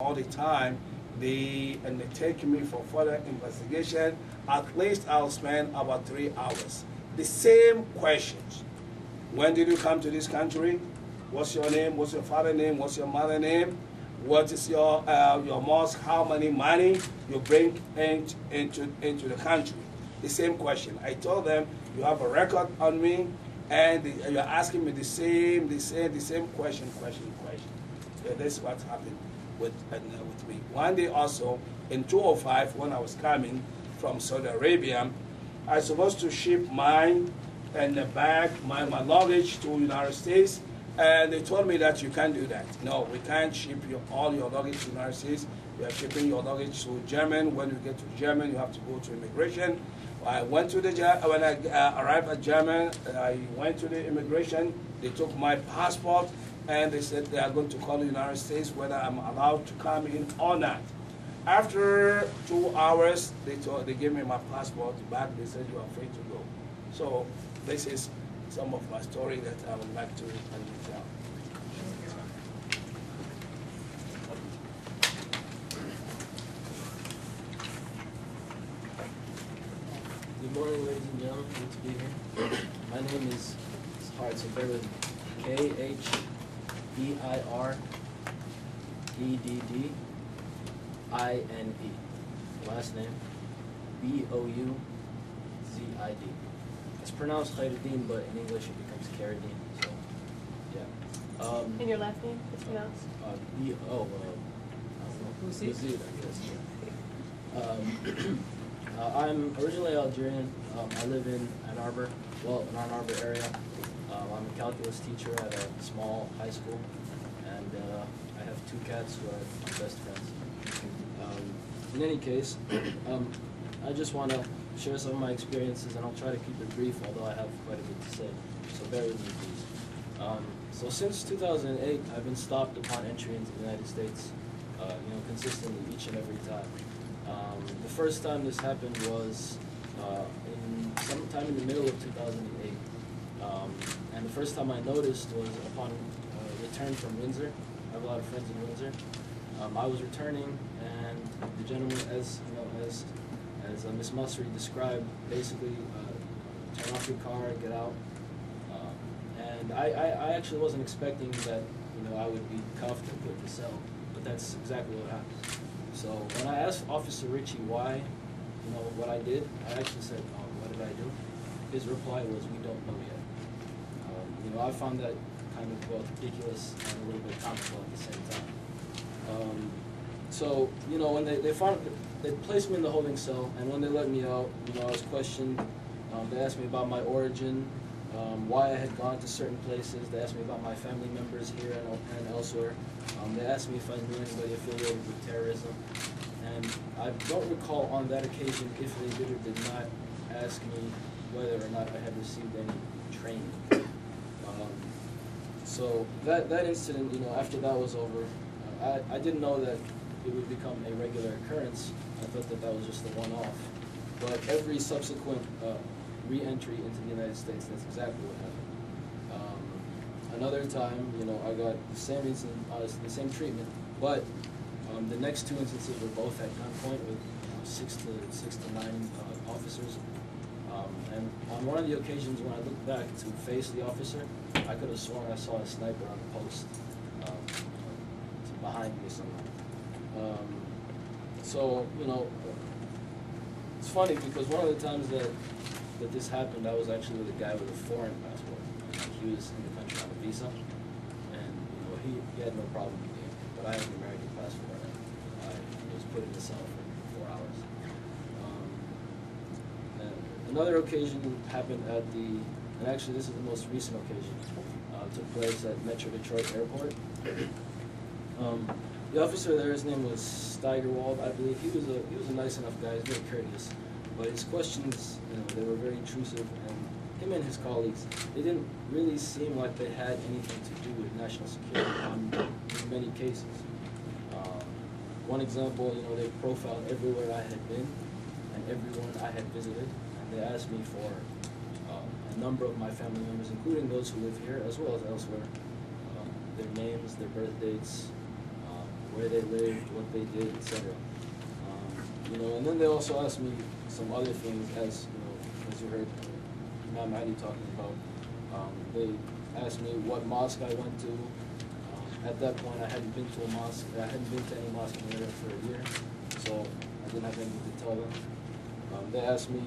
all the time. And they take me for further investigation. At least I'll spend about 3 hours. The same questions. When did you come to this country? What's your name? What's your father's name? What's your mother's name? What is your mosque? How many money you bring into the country? The same question. I told them, you have a record on me, and you're asking me the same question. So that's what happened with me. One day also, in 2005, when I was coming from Saudi Arabia, I was supposed to ship mine and the bag, my luggage to United States, and they told me that you can't do that. No, we can't ship all your luggage to United States. We are shipping your luggage to Germany. When you get to Germany, you have to go to immigration. I went to when I arrived at Germany, I went to the immigration. They took my passport, and they said they are going to call the United States whether I'm allowed to come in or not. After 2 hours, they gave me my passport back. They said you are free to go. So this is some of my story that I would like to tell. Good morning, ladies and gentlemen. Good to be here. My name is, it's hard, so bear with me. K-H-E-I-R-E-D-D-I-N-E. Last name, B-O-U-Z-I-D. It's pronounced Khairuddin, but in English it becomes CAIR-MI. So, yeah. And your last name? It's pronounced? Invasive, I guess. I'm originally Algerian. I live in Ann Arbor, in Ann Arbor area. I'm a calculus teacher at a small high school, and I have 2 cats who are my best friends. In any case, I just want to share some of my experiences, and I'll try to keep it brief, although I have quite a bit to say, so bear with me, please. So since 2008, I've been stopped upon entry into the United States, consistently each and every time. The first time this happened was sometime in the middle of 2008. And the first time I noticed was upon return from Windsor. I have a lot of friends in Windsor. I was returning, and the gentleman, as Ms. Masri described, basically turn off your car, get out. And I actually wasn't expecting that I would be cuffed and put in the cell, but that's exactly what happened. So when I asked Officer Ritchie why, what I did, I actually said, what did I do? His reply was, we don't know yet. I found that kind of both ridiculous and a little bit comical at the same time. So, when they placed me in the holding cell, and when they let me out, I was questioned. They asked me about my origin, why I had gone to certain places. They asked me about my family members here and elsewhere. They asked me if I knew anybody affiliated with terrorism. And I don't recall on that occasion if they did or did not ask me whether or not I had received any training. So that incident, after that was over, I didn't know that it would become a regular occurrence. I thought that was just a one-off. But every subsequent re-entry into the United States, that's exactly what happened. Another time, I got the same incident, the same treatment, but the next 2 instances were both at gunpoint with 6 to 9 officers. And on one of the occasions when I looked back to face the officer, I could have sworn I saw a sniper on the post behind me somewhere. So, it's funny because one of the times that this happened, I was actually with a guy with a foreign passport. He was in the country on a visa, and he had no problem with me. But I had an American passport, and I was put in the cell for 4 hours. Another occasion happened at and actually this is the most recent occasion, took place at Metro Detroit Airport. The officer there, his name was Steigerwald, I believe. He was a nice enough guy, he was very courteous. But his questions, they were very intrusive, and him and his colleagues, they didn't really seem like they had anything to do with national security in many cases. One example, they profiled everywhere I had been and everyone I had visited. They asked me for a number of my family members, including those who live here as well as elsewhere, their names, their birth dates, where they lived, what they did, etc. You know, and then they also asked me some other things, as you know, as you heard Imam Mahdi talking about. They asked me what mosque I went to. At that point, I hadn't been to a mosque. I hadn't been to any mosque in the area for a year, so I didn't have anything to tell them. They asked me,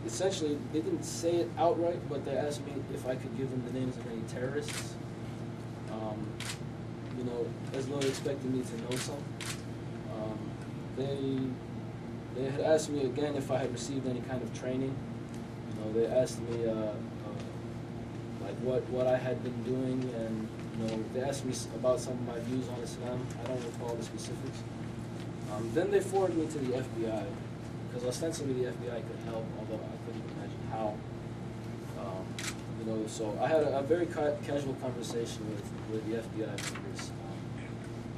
essentially, they didn't say it outright, but they asked me if I could give them the names of any terrorists. You know, as though they expected me to know some. They had asked me again if I had received any kind of training. You know, they asked me like what I had been doing, and you know, they asked me about some of my views on Islam. I don't recall the specifics. Then they forwarded me to the FBI, because ostensibly the FBI could help, although I couldn't imagine how. You know, so I had a very casual conversation with the FBI members,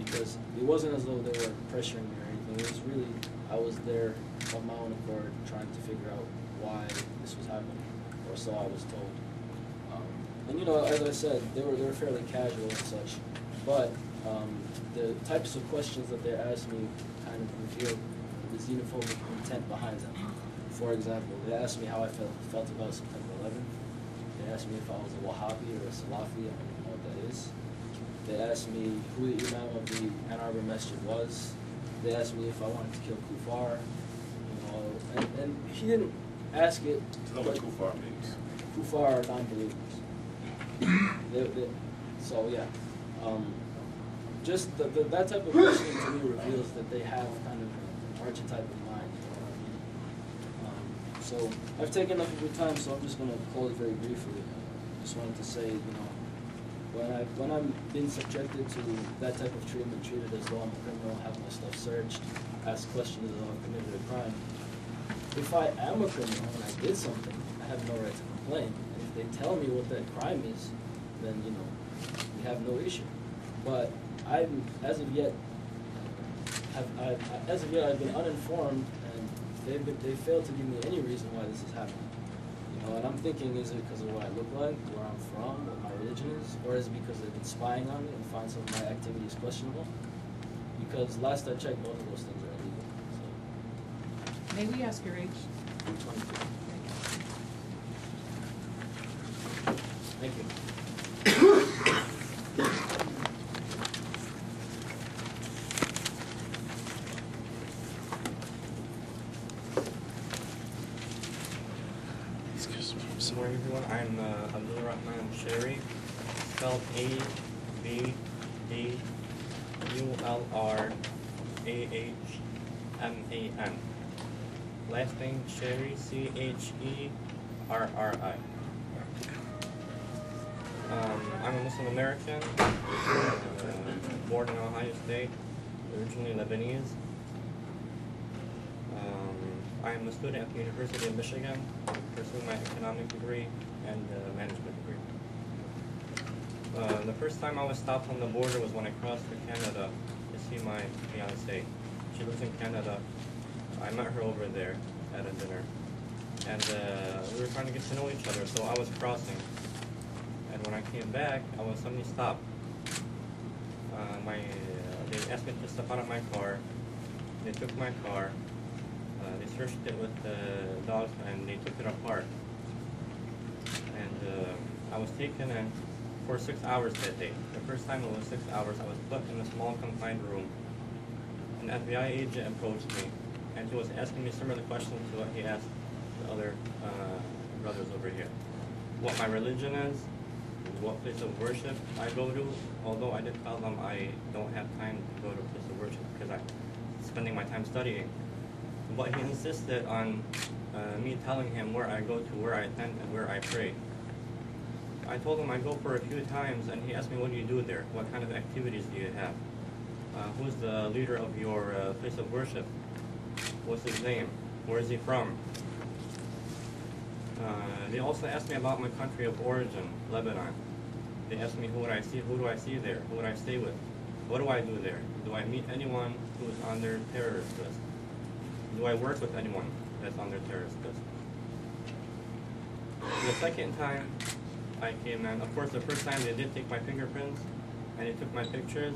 because it wasn't as though they were pressuring me or anything. It was really, I was there of my own accord trying to figure out why this was happening, or so I was told. And you know, as I said, they were fairly casual and such, but the types of questions that they asked me kind of revealed the xenophobic intent behind them. For example, they asked me how I felt about September 11th. They asked me if I was a Wahhabi or a Salafi. I don't know what that is. They asked me who the Imam of the Ann Arbor Masjid was. They asked me if I wanted to kill Kufar. You know, and he didn't ask it. Tell me what Kufar means. Kufar are non-believers. So yeah, just that type of questioning to me reveals that they have kind of an archetype in mind. So I've taken enough of your time, so I'm just going to close very briefly. Just wanted to say, you know, when I'm being subjected to that type of treatment, treated as though I'm a criminal, have my stuff searched, asked questions as though I've committed a crime. If I am a criminal and I did something, I have no right to complain. And if they tell me what that crime is, then you know we have no issue. But as of yet I've been uninformed, and they failed to give me any reason why this is happening. You know, and I'm thinking, is it because of what I look like, where I'm from, what my religion is, or is it because they've been spying on me and found some of my activities questionable? Because last I checked, both of those things are illegal. So. May we ask your age? I'm 22. Thank you. Good morning, everyone. I'm Abdul Rahman Sherry, spelled A-B-D-U-L-R-A-H-M-A-N. Last name Sherry, C-H-E-R-R-I. I'm a Muslim American, born in Ohio State, originally Lebanese. I am a student at the University of Michigan, pursuing my economic degree and management degree. The first time I was stopped on the border was when I crossed to Canada to see my fiancée. She lives in Canada. I met her over there at a dinner, and we were trying to get to know each other, so I was crossing. And when I came back, I was suddenly stopped. They asked me to step out of my car. They took my car. They searched it with dogs, and they took it apart. And I was taken in for 6 hours that day. The first time it was 6 hours. I was put in a small confined room. An FBI agent approached me, and he was asking me similar questions to what he asked the other brothers over here. What my religion is, what place of worship I go to, although I did tell them I don't have time to go to a place of worship because I'm spending my time studying. But he insisted on me telling him where I go to, where I attend, and where I pray. I told him I go for a few times, and he asked me, what do you do there? What kind of activities do you have? Who's the leader of your place of worship? What's his name? Where is he from? They also asked me about my country of origin, Lebanon. They asked me who do I see there? Who would I stay with? What do I do there? Do I meet anyone who's on their terrorist list? Do I work with anyone that's on their terrorist list? The second time I came in, of course the first time they did take my fingerprints and they took my pictures.